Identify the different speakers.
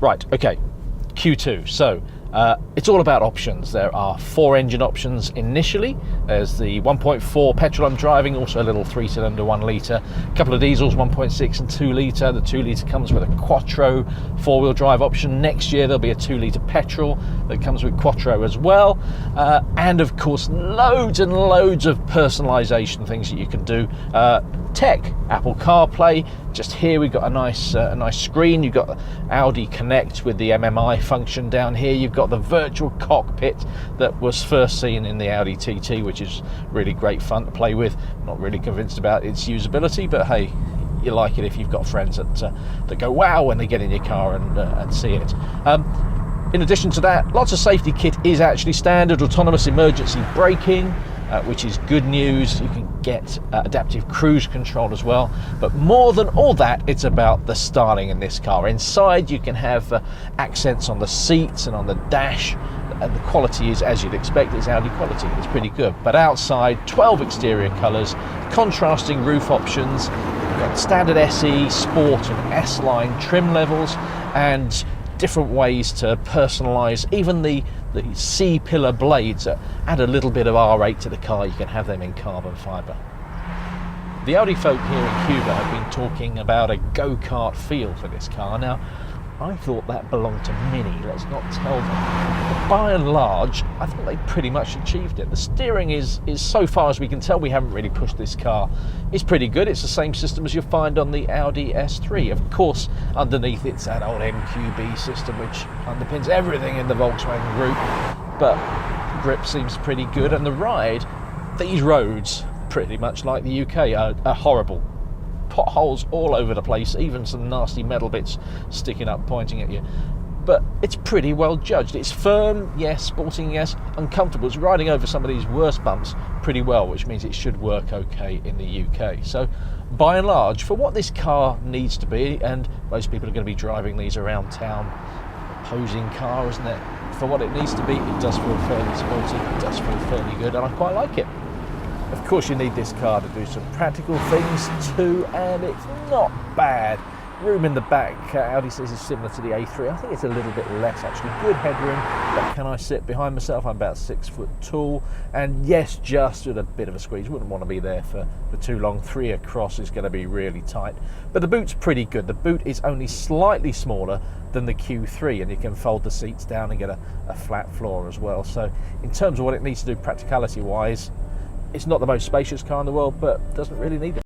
Speaker 1: Right, okay, Q2. So it's all about options. There are 4 engine options initially. There's the 1.4 petrol I'm driving, also a little 3-cylinder 1 litre, a couple of diesels, 1.6 and 2 litre. The 2 litre comes with a Quattro 4-wheel drive option. Next year there'll be a 2 litre petrol that comes with Quattro as well, and of course loads and loads of personalisation things that you can do. Tech, Apple CarPlay. Just here we've got a nice screen. You've got Audi Connect with the MMI function down here. You've got the virtual cockpit that was first seen in the Audi TT, which is really great fun to play with. Not really convinced about its usability, but hey, you like it if you've got friends that go wow when they get in your car and see it. In addition to that, lots of safety kit is actually standard. Autonomous emergency braking, which is good news. You can get adaptive cruise control as well. But more than all that, it's about the styling in this car. Inside you can have accents on the seats and on the dash, and the quality is, as you'd expect, it's Audi quality. It's pretty good. But outside, 12 exterior colours, contrasting roof options. You've got standard SE, Sport and S-Line trim levels, and different ways to personalise even the C-pillar blades that add a little bit of R8 to the car. You can have them in carbon fibre. The Audi folk here in Cuba have been talking about a go-kart feel for this car. Now, I thought that belonged to Mini, let's not tell them. But by and large, I think they pretty much achieved it. The steering is so far as we can tell, we haven't really pushed this car. It's pretty good. It's the same system as you'll find on the Audi S3. Of course, underneath it's that old MQB system, which underpins everything in the Volkswagen group. But grip seems pretty good, and the ride, these roads, pretty much like the UK, are horrible. Potholes all over the place, even some nasty metal bits sticking up pointing at you, but it's pretty well judged. It's firm, yes, sporting, yes, uncomfortable. It's riding over some of these worst bumps pretty well, which means it should work okay in the UK. So by and large, for what this car needs to be, and most people are going to be driving these around town, a posing car, isn't it? For what it needs to be, it does feel fairly sporty, it does feel fairly good, and I quite like it. Of course you need this car to do some practical things too, and it's not bad. Room in the back, Audi says is similar to the A3. I think it's a little bit less actually. Good headroom, but can I sit behind myself? I'm about 6 foot tall, and yes, just with a bit of a squeeze. Wouldn't want to be there for too long. 3 across is going to be really tight, but the boot's pretty good. The boot is only slightly smaller than the Q3, and you can fold the seats down and get a flat floor as well. So in terms of what it needs to do practicality wise, it's not the most spacious car in the world, but doesn't really need it.